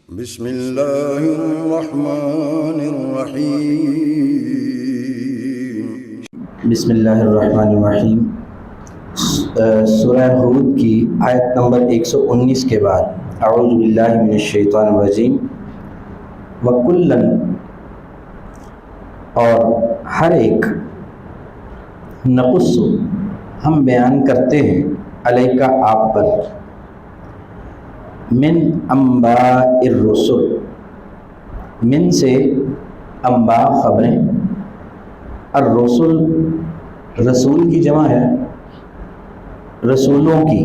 بسم اللہ الرحمن الرحیم۔ بسم اللہ الرحمن الرحیم۔ سورہ ہود کی آیت نمبر 119 کے بعد اعوذ باللہ من الشیطان الرجیم وَكُلًّا، اور ہر ایک، نقص، ہم بیان کرتے ہیں، علیکہ، آپ پر، من انباء الرسل، من سے انباء، خبریں، الرسل رسول کی جمع ہے، رسولوں کی،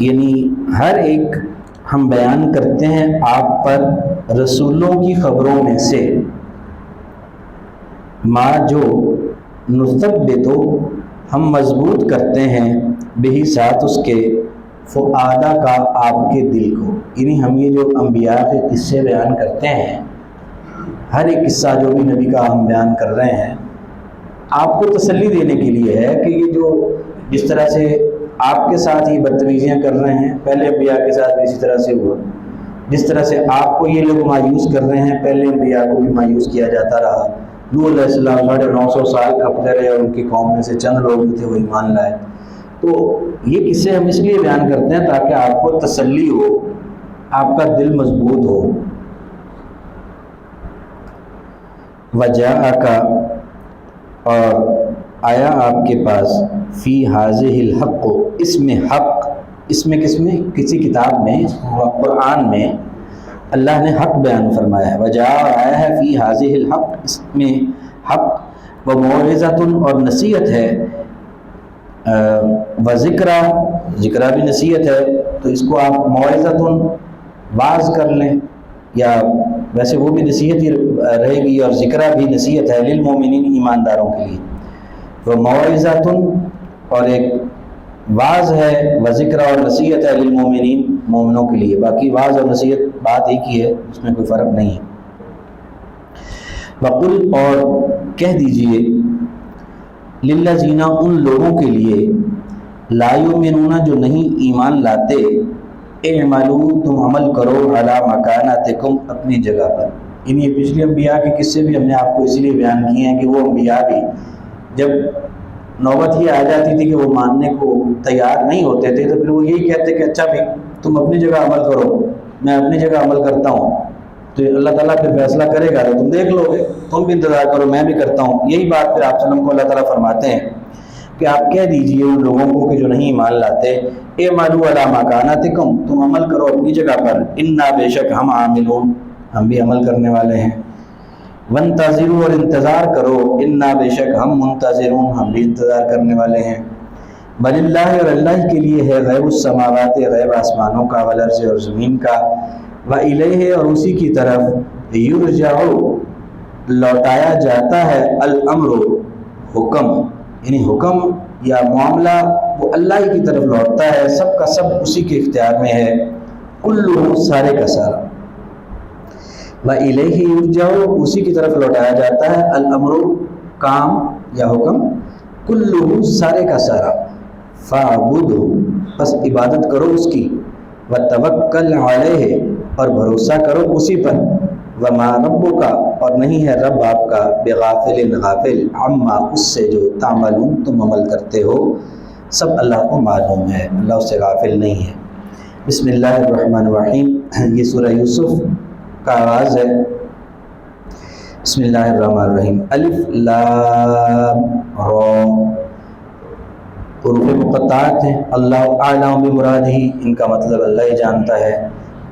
یعنی ہر ایک ہم بیان کرتے ہیں آپ پر رسولوں کی خبروں میں سے، ما جو، نثبتو، ہم مضبوط کرتے ہیں، بہی، ساتھ اس کے، فؤادہ کا، آپ کے دل کو، یعنی ہم یہ جو انبیاء کے قصے بیان کرتے ہیں، ہر ایک قصہ جو بھی نبی کا ہم بیان کر رہے ہیں، آپ کو تسلی دینے کے لیے ہے کہ یہ جو جس طرح سے آپ کے ساتھ یہ بدتمیزیاں کر رہے ہیں، پہلے انبیاء کے ساتھ بھی اسی طرح سے ہوا، جس طرح سے آپ کو یہ لوگ مایوس کر رہے ہیں، پہلے انبیاء کو بھی مایوس کیا جاتا رہا۔ نوح علیہ السلام 950 سال کھپتے رہے اور ان کی قوم میں سے چند لوگ تھے وہ ایمان لائے۔ تو یہ قصے ہم اس لیے بیان کرتے ہیں تاکہ آپ کو تسلی ہو، آپ کا دل مضبوط ہو۔ وجاءک، اور آیا آپ کے پاس، فی ھذہ الحق، اس میں حق، اس میں کس میں، کسی کتاب میں، قرآن میں اللہ نے حق بیان فرمایا ہے۔ وجاء، آیا ہے، فی ھذہ الحق، اس میں حق، وموعظۃ، اور نصیحت ہے، وذکرہ، ذکرہ بھی نصیحت ہے، تو اس کو آپ موعظۃ، واعظ کر لیں، یا ویسے وہ بھی نصیحت ہی رہے گی، اور ذکرہ بھی نصیحت ہے، للمومنین، ایمانداروں کے لیے، وموعظۃ، اور ایک واعظ ہے، وذکرہ، اور نصیحت ہے، للمومنین، مومنوں کے لیے، باقی واعظ اور نصیحت بات ایک ہی ہے، اس میں کوئی فرق نہیں ہے۔ وقل، اور کہہ دیجئے، للذین، ان لوگوں کے لیے، لا یؤمنون، جو نہیں ایمان لاتے، اعملوا، تم عمل کرو، علی مکانتکم، اپنی جگہ پر، یعنی پچھلے انبیاء کے قصے بھی ہم نے آپ کو اسی لیے بیان کیے ہیں کہ وہ انبیاء بھی جب نوبت ہی آ جاتی تھی کہ وہ ماننے کو تیار نہیں ہوتے تھے، تو پھر وہ یہی کہتے کہ اچھا بھی تم اپنی جگہ عمل کرو، میں اپنی جگہ عمل کرتا ہوں، تو اللہ تعالیٰ پھر فیصلہ کرے گا تو تم دیکھ لو گے، تم بھی انتظار کرو، میں بھی کرتا ہوں۔ یہی بات پھر آپ وسلم کو اللہ تعالیٰ فرماتے ہیں کہ آپ کہہ دیجئے ان لوگوں کو کہ جو نہیں ایمان لاتے، اعملوا علی مکانتکم، تم عمل کرو اپنی جگہ پر، انا، بے شک ہم، عاملون، ہم بھی عمل کرنے والے ہیں، وانتظروا، اور انتظار کرو، انا، بے شک ہم، منتظرون، ہم بھی انتظار کرنے والے ہیں۔ وللہ، اور اللہ کے لیے ہے، غیب السماوات، غیب آسمانوں کا، والارض، اور زمین کا، وإلیہ، اور اسی کی طرف، یرجع، لوٹایا جاتا ہے، الامر، حکم، یعنی حکم یا معاملہ وہ اللہ ہی کی طرف لوٹتا ہے، سب کا سب اسی کے اختیار میں ہے، کلہ، سارے کا سارا، وإلیہ یرجع، اسی کی طرف لوٹایا جاتا ہے، الامر، کام یا حکم، کلہ، سارے کا سارا، فاعبدہ، بس عبادت کرو اس کی، وتوکل علیہ، اور بھروسہ کرو اسی پر، وما ربک، اور نہیں ہے رب آپ کا، بغافل، غافل، عما، اس سے جو، تعملون، تم عمل کرتے ہو، سب اللہ کو معلوم ہے، اللہ اس سے غافل نہیں ہے۔ بسم اللہ الرحمن الرحیم، یہ سورہ یوسف کا آغاز ہے۔ بسم اللہ الرحمن الرحیم، الف لام را، حروف مقطعات ہیں، اللہ اعلم بمرادہ، ان کا مطلب اللہ ہی جانتا ہے،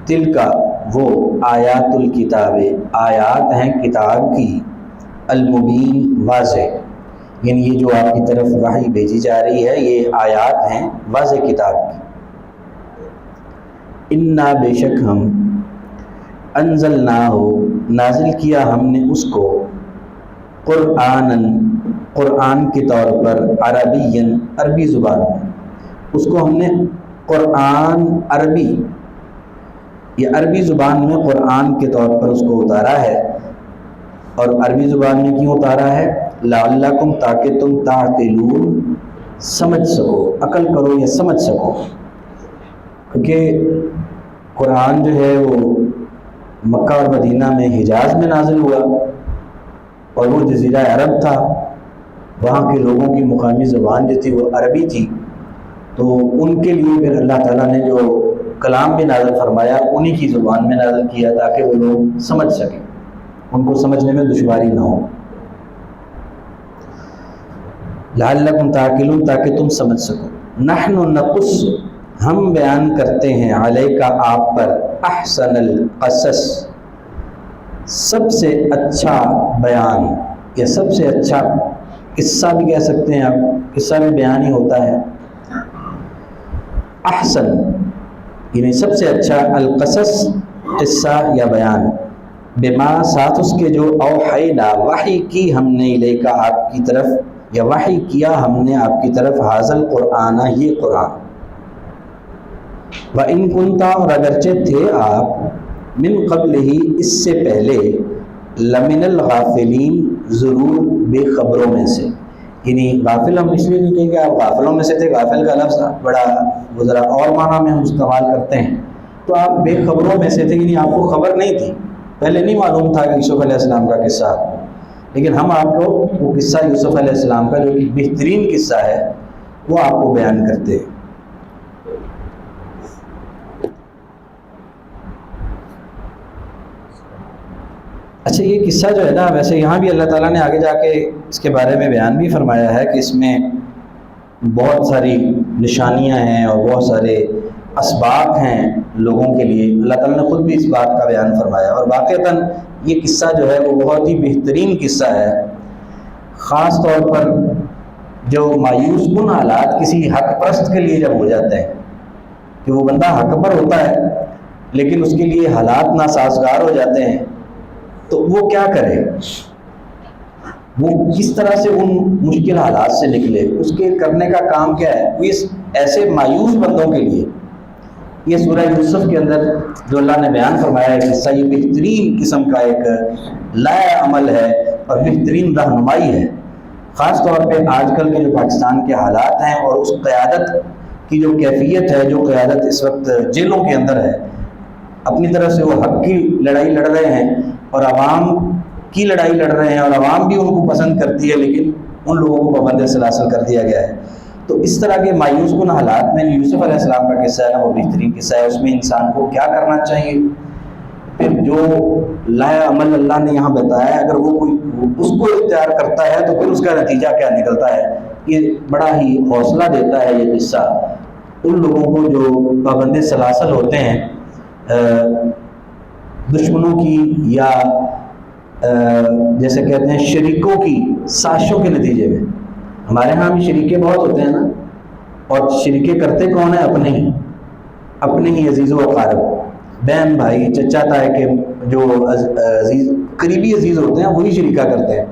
تل کا، وہ، آیات الکتاب، آیات ہیں کتاب کی، المبین، واضح، یعنی یہ جو آپ کی طرف وحی بھیجی جا رہی ہے یہ آیات ہیں واضح کتاب کی۔ انا، بے شک ہم، انزلناہ، نازل کیا ہم نے اس کو، قرآناً، قرآن کے طور پر، عربیاً، عربی زبان میں، اس کو ہم نے قرآن عربی یا عربی زبان میں قرآن کے طور پر اس کو اتارا ہے، اور عربی زبان میں کیوں اتارا ہے، لعلکم، تاکہ تم، تعقلون، سمجھ سکو، عقل کرو یا سمجھ سکو، کیونکہ قرآن جو ہے وہ مکہ اور مدینہ میں حجاز میں نازل ہوا، اور وہ جزیرہ عرب تھا، وہاں کے لوگوں کی مقامی زبان جو تھی وہ عربی تھی، تو ان کے لیے پھر اللہ تعالیٰ نے جو کلام بھی نازل فرمایا انہی کی زبان میں نازل کیا تاکہ وہ لوگ سمجھ سکیں، ان کو سمجھنے میں دشواری نہ ہو۔ لعلکم تعقلون، تاکہ تم سمجھ سکو۔ نحن نقص، ہم بیان کرتے ہیں، علیک آپ پر، احسن القصص، سب سے اچھا بیان، یا سب سے اچھا قصہ بھی کہہ سکتے ہیں آپ، قصہ بھی بیان ہی ہوتا ہے۔ احسن یعنی سب سے اچھا، القصص قصہ یا بیان، بما ساتھ اس کے جو اوحینا وحی کی ہم نے الیک آپ کی طرف، یا وحی کیا ہم نے آپ کی طرف، حاضل قرآن یہ قرآن، وَإِن كُنْتَ اور اگرچہ تھے آپ، من قبل ہی اس سے پہلے، لمن الغافلین ضرور بے خبروں میں سے، یعنی غافل ہم اس لیے نہیں کہیں کہ آپ غافلوں میں سے تھے، غافل کا لفظ بڑا گزرا اور معنی میں ہم استعمال کرتے ہیں، تو آپ بے خبروں میں سے تھے، یعنی آپ کو خبر نہیں تھی، پہلے نہیں معلوم تھا کہ یوسف علیہ السلام کا قصہ، لیکن ہم آپ کو وہ قصہ یوسف علیہ السلام کا جو کہ بہترین قصہ ہے وہ آپ کو بیان کرتے ہیں۔ اچھا، یہ قصہ جو ہے نا، ویسے یہاں بھی اللہ تعالیٰ نے آگے جا کے اس کے بارے میں بیان بھی فرمایا ہے کہ اس میں بہت ساری نشانیاں ہیں اور بہت سارے اسباق ہیں لوگوں کے لیے، اللہ تعالیٰ نے خود بھی اس بات کا بیان فرمایا، اور واقعتاً یہ قصہ جو ہے وہ بہت ہی بہترین قصہ ہے، خاص طور پر جو مایوس کن حالات کسی حق پرست کے لیے جب ہو جاتے ہیں، کہ وہ بندہ حق پر ہوتا ہے لیکن اس کے لیے حالات ناسازگار ہو جاتے ہیں، تو وہ کیا کرے، وہ کس طرح سے ان مشکل حالات سے نکلے، اس کے کرنے کا کام کیا ہے، وہ اس ایسے مایوس بندوں کے لیے یہ سورہ یوسف کے اندر جو اللہ نے بیان فرمایا ہے قصہ، یہ بہترین قسم کا ایک لائحہ عمل ہے اور بہترین رہنمائی ہے، خاص طور پہ آج کل کے جو پاکستان کے حالات ہیں اور اس قیادت کی جو کیفیت ہے، جو قیادت اس وقت جیلوں کے اندر ہے، اپنی طرف سے وہ حق کی لڑائی لڑ رہے ہیں اور عوام کی لڑائی لڑ رہے ہیں، اور عوام بھی ان کو پسند کرتی ہے لیکن ان لوگوں کو پابند سلاسل کر دیا گیا ہے۔ تو اس طرح کے مایوس کن حالات میں یوسف علیہ السلام کا قصہ ہے نا، وہ بہترین قصہ ہے، اس میں انسان کو کیا کرنا چاہیے، پھر جو لائحہ عمل اللہ نے یہاں بتایا ہے اگر وہ کوئی اس کو اختیار کرتا ہے تو پھر اس کا نتیجہ کیا نکلتا ہے، یہ بڑا ہی حوصلہ دیتا ہے یہ قصہ ان لوگوں کو جو پابند سلاسل ہوتے ہیں دشمنوں کی یا جیسے کہتے ہیں شریکوں کی سازشوں کے نتیجے میں۔ ہمارے ہاں بھی شریکے بہت ہوتے ہیں نا، اور شریکے کرتے کون ہیں، اپنے ہی عزیز و اقارب، بہن بھائی چچا تائے کے جو عزیز قریبی عزیز ہوتے ہیں وہی شریکہ کرتے ہیں،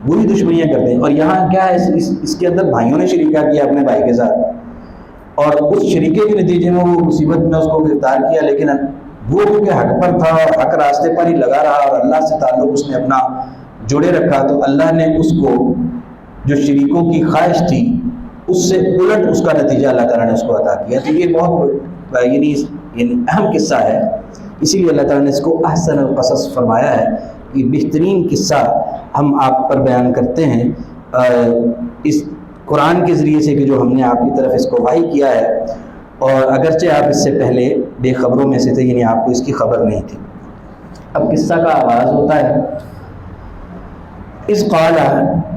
وہی دشمنیاں کرتے ہیں، اور یہاں کیا ہے اس کے اندر بھائیوں نے شریکہ کیا اپنے بھائی کے ساتھ، اور اس شریکے کے نتیجے میں وہ مصیبت میں اس کو گرفتار کیا، لیکن وہ کیونکہ حق پر تھا اور حق راستے پر ہی لگا رہا اور اللہ سے تعلق اس نے اپنا جوڑے رکھا، تو اللہ نے اس کو جو شریکوں کی خواہش تھی اس سے الٹ اس کا نتیجہ اللہ تعالیٰ نے اس کو عطا کیا۔ تو یہ بہت یعنی اہم قصہ ہے، اسی لیے اللہ تعالیٰ نے اس کو احسن القصص فرمایا ہے، یہ بہترین قصہ ہم آپ پر بیان کرتے ہیں اس قرآن کے ذریعے سے کہ جو ہم نے آپ کی طرف اس کو وحی کیا ہے، اور اگرچہ آپ اس سے پہلے بے خبروں میں سے تھے، یعنی آپ کو اس کی خبر نہیں تھی۔ اب قصہ کا آغاز ہوتا ہے، اس قال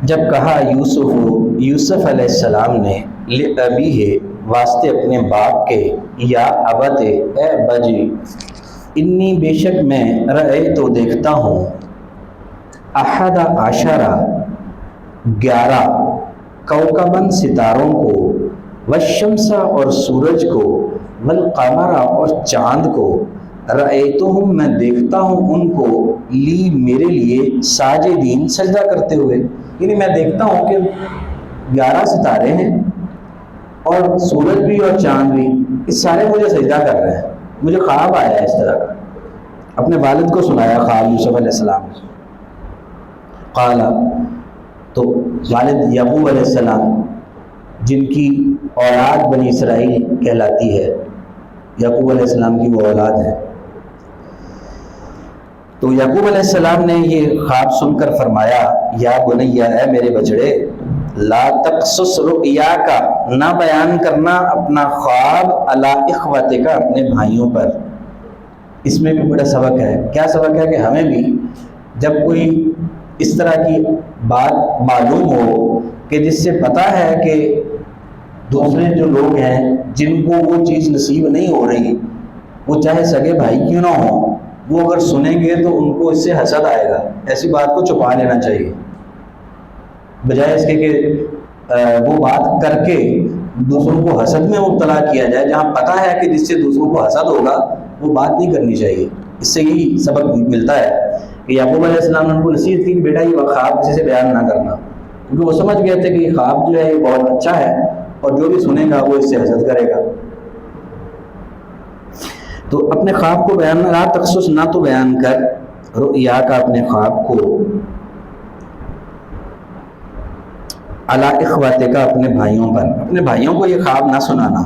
جب کہا یوسف علیہ السلام نے لأبیہ واسطے اپنے باپ کے، یا ابت اے ابا جی، انی بے شک میں رأے تو دیکھتا ہوں، احد عشرہ 11 کوكباً ستاروں کو، والشمس اور سورج کو، والقمر اور چاند کو، رأیتہم میں دیکھتا ہوں ان کو، لی میرے لیے، ساجدین سجدہ کرتے ہوئے، یعنی میں دیکھتا ہوں کہ 11 ستارے ہیں اور سورج بھی اور چاند بھی، اس سارے مجھے سجدہ کر رہے ہیں، مجھے خواب آیا ہے اس طرح کا، اپنے والد کو سنایا خواب یوسف علیہ السلام نے۔ قال تو والد یعقوب علیہ السلام جن کی اولاد بنی اسرائیل کہلاتی ہے، یعقوب علیہ السلام کی وہ اولاد ہے۔ تو یعقوب علیہ السلام نے یہ خواب سن کر فرمایا یا بنیا، اے میرے بچڑے، لا تقصص رؤیاک، نہ بیان کرنا اپنا خواب علی اخوتک، اپنے بھائیوں پر۔ اس میں بھی بڑا سبق ہے۔ کیا سبق ہے؟ کہ ہمیں بھی جب کوئی اس طرح کی بات معلوم ہو کہ جس سے پتہ ہے کہ دوسرے جو لوگ ہیں جن کو وہ چیز نصیب نہیں ہو رہی، وہ چاہے سگے بھائی کیوں نہ ہوں، وہ اگر سنیں گے تو ان کو اس سے حسد آئے گا، ایسی بات کو چھپا لینا چاہیے، بجائے اس کے کہ وہ بات کر کے دوسروں کو حسد میں مبتلا کیا جائے۔ جہاں پتہ ہے کہ جس سے دوسروں کو حسد ہوگا وہ بات نہیں کرنی چاہیے۔ اس سے یہی سبق ملتا ہے کہ یعقوب علیہ السلام نے ان کو نصیحت کی کہ بیٹا یہ خواب کسی سے بیان نہ کرنا، کیونکہ وہ سمجھ گئے تھے کہ یہ خواب جو ہے یہ بہت اچھا ہے اور جو بھی سنے گا وہ اس سے حسد کرے گا۔ تو اپنے خواب کو بیان نہ تخصص، نہ تو بیان کر رؤیا کا اپنے خواب کو، علی اخوتک، اپنے بھائیوں پر، اپنے بھائیوں کو یہ خواب نہ سنانا۔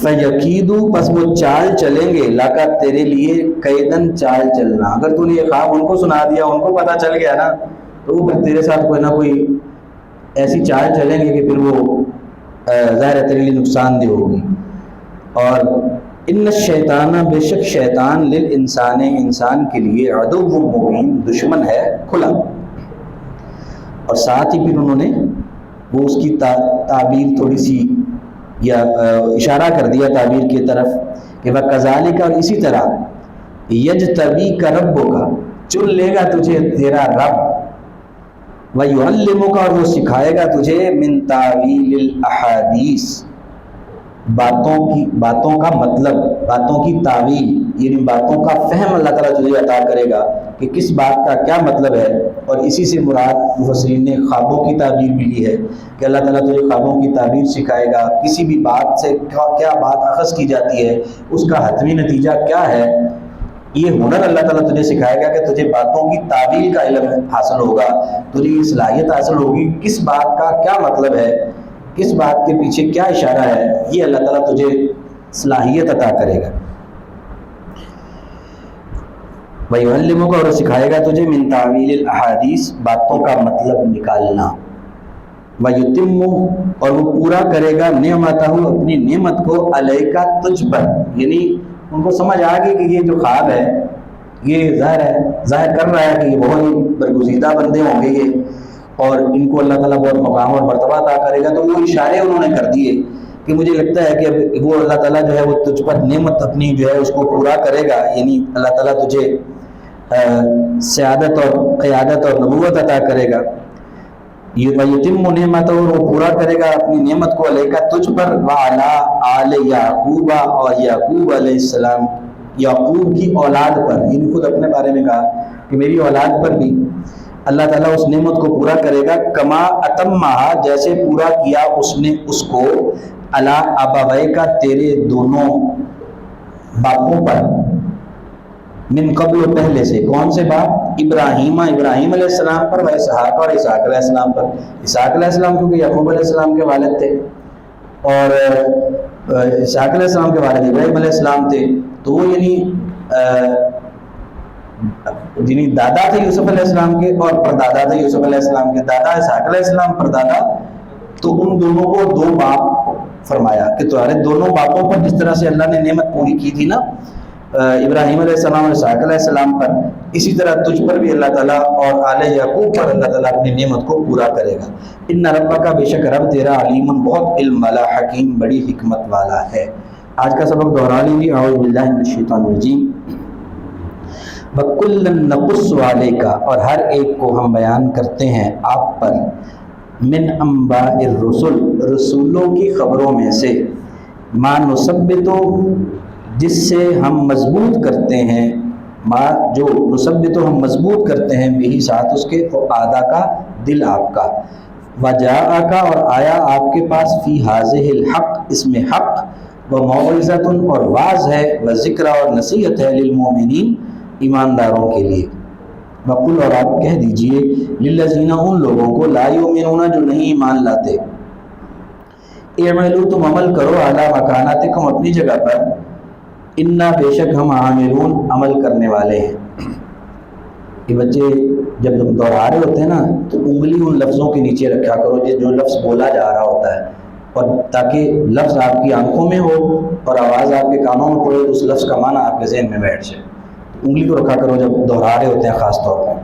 فیکیدوا، پس وہ چال چلیں گے، لکا، تیرے لیے، کیدن، چال چلنا۔ اگر تو نے یہ خواب ان کو سنا دیا، ان کو پتہ چل گیا نا، تو وہ پھر تیرے ساتھ کوئی نہ کوئی ایسی چال چلیں گے کہ پھر وہ ظاہر ہے تیرے لیے نقصان دہ ہوگی۔ اور ان الشیطان، بے شک شیطان، للانسان، انسان کے لیے، عدو مبین، دشمن ہے کھلا۔ اور ساتھ ہی پھر انہوں نے وہ اس کی تعبیر تھوڑی سی یا اشارہ کر دیا تعبیر کی طرف کہ وَكَذَلِكَ، اور اسی طرح، يَجْتَبِيكَ رَبُّكَ، چن لے گا تجھے تیرا رب، وَيُعَلِّمُكَ، اور وہ سکھائے گا تجھے، مِن تَعْوِيلِ الْأَحَادِيثِ، باتوں کا مطلب، باتوں کی تعویل، یعنی باتوں کا فہم اللہ تعالیٰ تجھے عطا کرے گا کہ کس بات کا کیا مطلب ہے۔ اور اسی سے مراد مفسرین نے خوابوں کی تعبیر بھی لی ہے کہ اللہ تعالیٰ تجھے خوابوں کی تعبیر سکھائے گا، کسی بھی بات سے کیا بات اخذ کی جاتی ہے، اس کا حتمی نتیجہ کیا ہے، یہ ہنر اللہ تعالیٰ تجھے سکھائے گا کہ تجھے باتوں کی تعبیر کا علم حاصل ہوگا، تجھے یہ صلاحیت حاصل ہوگی، کس بات کا کیا مطلب ہے، کس بات کے پیچھے کیا اشارہ ہے، یہ اللہ تعالیٰ تجھے صلاحیت عطا کرے گا۔ وَيُعَلِّمُكَ، اور سکھائے گا تجھے، مِن تَعْوِيلِ الْأَحَادِيثِ، باتوں کا مطلب نکالنا۔ وَيُتِمُّ، اور وہ پورا کرے گا، نعمتہ، اپنی نعمت کو، علیکا، تجھ پر، یعنی ان کو سمجھ آ گئی کہ یہ جو خواب ہے یہ ظاہر کر رہا ہے کہ یہ بہت ہی برگزیدہ بندے ہوں گے یہ، اور ان کو اللہ تعالیٰ بہت مقام اور مرتبہ عطا کرے گا۔ تو وہ اشارے انہوں نے کر دیے کہ مجھے لگتا ہے کہ اب وہ اللہ تعالیٰ جو ہے وہ تجھ پر نعمت اپنی جو ہے اس کو پورا کرے گا، یعنی اللہ تعالیٰ تجھے سیادت اور قیادت اور نبوت عطا کرے گا۔ وَيُتِمُّ نِعْمَتَهُ، اور وہ پورا کرے گا اپنی نعمت کو، علیکا، تجھ پر، وَعَلَىٰ آلِ یعقوب، اور یعقوب علیہ السلام، یعقوب کی اولاد پر، یعنی خود اپنے بارے میں کہا کہ میری اولاد پر بھی اللہ تعالیٰ اس نعمت کو پورا کرے گا، کما اتمہا، جیسے پورا کیا اس نے اس کو، علی ابویک، تیرے دونوں باپوں پر، من قبل، پہلے سے۔ کون سے باپ؟ ابراہیم علیہ السلام پر، و اسحاق، اور اسحاق علیہ السلام پر۔ اسحاق علیہ السلام کیونکہ یعقوب علیہ السلام کے والد تھے، اور اسحاق علیہ السلام کے والد ابراہیم علیہ السلام تھے، تو وہ یعنی دادا تھے یوسف علیہ السلام کے، اور پردادا تھے یوسف علیہ السلام کے، دادا اسحاق علیہ السلام، پردادا، تو ان دونوں کو دو باپ فرمایا کہ تمہارے دونوں باپوں پر جس طرح سے اللہ نے نعمت پوری کی تھی نا ابراہیم علیہ السلام اور اسحاق علیہ السلام پر، اسی طرح تجھ پر بھی اللہ تعالیٰ اور آل یعقوب پر اللہ تعالیٰ اپنی نعمت کو پورا کرے گا۔ ان ربک، بے شک رب تیرا، علیم، بہت علم والا، حکیم، بڑی حکمت والا ہے۔ آج کا سبق دہرا لیجیے، اعوذ باللہ من الشیطان الرجیم۔ وَكُلًّا نَقُصُّ عَلَيْكَ، اور ہر ایک کو ہم بیان کرتے ہیں آپ پر، من انباء الرسل، رسولوں کی خبروں میں سے، ما نثبت، جس سے ہم مضبوط کرتے ہیں، ما جو نثبت ہم مضبوط کرتے ہیں، بھی ساتھ اس کے، فؤادہ کا، دل آپ کا، وجاءک، اور آیا آپ کے پاس، فی ھذہ الحق، اس میں حق، وموعظۃ، اور واعظ ہے، وذکر، اور نصیحت ہے، للمؤمنین، ایمانداروں کے لیے۔ وقل، اور آپ کہہ دیجئے، للذین، ان لوگوں کو، لا یؤمنون، جو نہیں ایمان لاتے، اعملوا، تم عمل کرو، علی مکاناتکم، اپنی جگہ پر، انا بے شک ہم عاملون عمل کرنے والے ہیں. یہ بچے جب تم دوہرا رہے ہوتے ہیں نا تو انگلی ان لفظوں کے نیچے رکھا کرو جو لفظ بولا جا رہا ہوتا ہے، اور تاکہ لفظ آپ کی آنکھوں میں ہو اور آواز آپ کے کانوں میں پڑے تو اس لفظ کا معنی آپ کے ذہن میں بیٹھ جائے. انگلی کو رکھا کرو جب دوہرا رہے ہوتے ہیں خاص طور پر.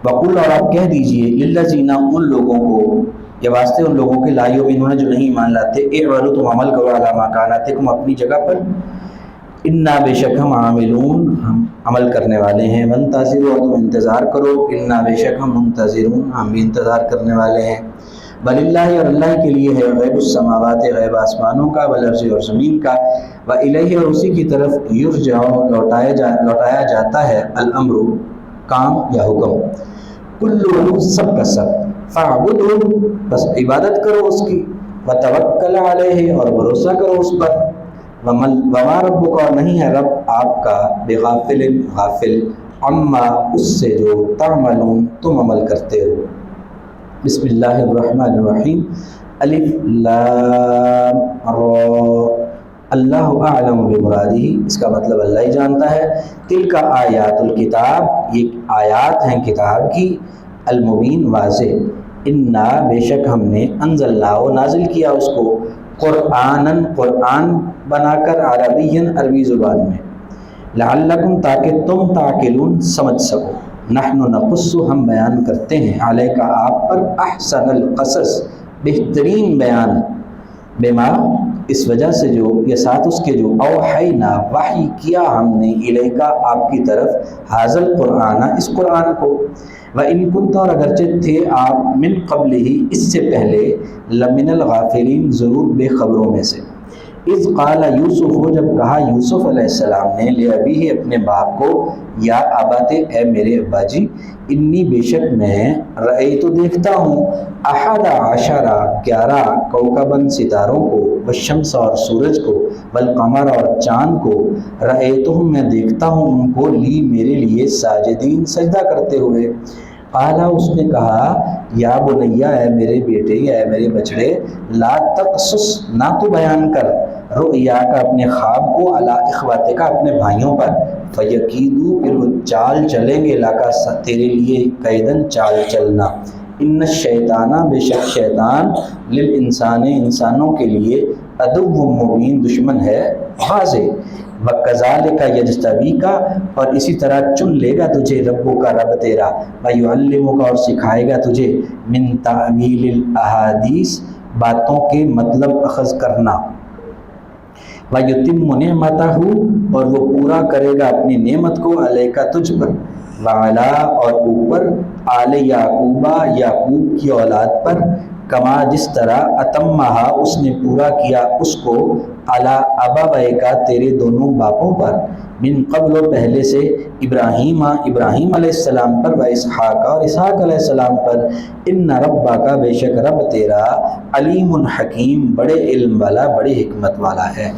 وقل اور آپ کہہ دیجئے للذین ان لوگوں کو، یہ واسطے ان لوگوں کے لا یؤمنون جو نہیں ایمان لاتے، اعملوا تم عمل کرو علی ما کانتکم اپنی جگہ پر، انا بے شک ہم عاملون ہم عمل کرنے والے ہیں، وانتظروا اور تم انتظار کرو، انا بے شک ہم منتظرون ہم بھی انتظار کرنے والے ہیں. وللہ اور اللہ کے لیے ہے غیب السماوات غیب آسمانوں کا، والارض اور زمین کا، والیہ اور اسی کی طرف یرجع لوٹایا جاتا ہے، الامر کام یا حکم، کل سب کا سب، فاعبدہ بس عبادت کرو اس کی، وتوکل علیہ اور بھروسہ کرو اس پر، وما ربک اور نہیں ہے رب آپ کا بغافل غافل، عما اس سے جو تعملون تم عمل کرتے ہو. بسم اللہ الرحمن الرحیم. الف لام را اللہ اعلم بمرادہ، اس کا مطلب اللہ ہی جانتا ہے. تلک آیات الکتاب یہ آیات ہیں کتاب کی، المبین واضح، انا بے شک ہم نے انزلنا نازل کیا اس کو، قرآناً قرآن بنا کر، عربیاً عربی زبان میں، لعلکم تاکہ تم تعقلون سمجھ سکو. نحن نقص ہم بیان کرتے ہیں، علیک آپ پر، احسن القصص بہترین بیان، بما اس وجہ سے جو یہ ساتھ اس کے جو اوحینا وحی کیا ہم نے، الیک آپ کی طرف، حاضر قرآن اس قرآن کو، وَإِن كُنْتَ اور اگرچہ تھے آپ، من قبل ہی اس سے پہلے، لمن الغافلین ضرور بے خبروں میں سے. اذ قال یوسف ہو جب کہا یوسف علیہ السلام نے، لأبیہ اپنے باپ کو، یا ابت اے میرے ابا جی، انی بے شک میں، رأیت دیکھتا ہوں، احد عشرہ 11 کوكباً ستاروں کو، والشمس اور سورج کو، والقمر اور چاند کو، رأیتہم میں دیکھتا ہوں ان کو، لی میرے لیے، ساجدین سجدہ کرتے ہوئے. قالا اس نے کہا، یا بنیا اے میرے بیٹے یا اے میرے بچڑے، لا تقصص نہ تو بیان کر، رؤیا کا اپنے خواب کو، علی اخواتک اپنے بھائیوں پر، فیکیدو پھر وہ چال چلیں گے، لاکا تیرے لیے، قیدن چال چلنا، ان الشیطان بے شک شیطان، للانسان انسانوں کے لیے، عدو مبین دشمن ہے واضح. وَكَذَلِكَ يَجْتَبِيكَ اور اسی طرح چن لے گا تجھے، ربک کا رب تیرا، وَيُعَلِّمُكَ اور سکھائے گا تجھے، من تعویل الاحادیث باتوں کے مطلب اخذ کرنا، وَيُتِمُّ نِعْمَتَهُ اور وہ پورا کرے گا اپنی نعمت کو، علیک تجھ پر، وعلا اور اوپر، آل یعقوب یعقوب کی اولاد پر، کما جس طرح، اتمہا اس نے پورا کیا اس کو، علی ابویکا تیرے دونوں باپوں پر، من قبل پہلے سے، ابراہیم علیہ السلام پر، و اسحاق اور اسحاق علیہ السلام پر، ان ربک بے شک رب تیرا، علیم حکیم بڑے علم والا بڑی حکمت والا ہے.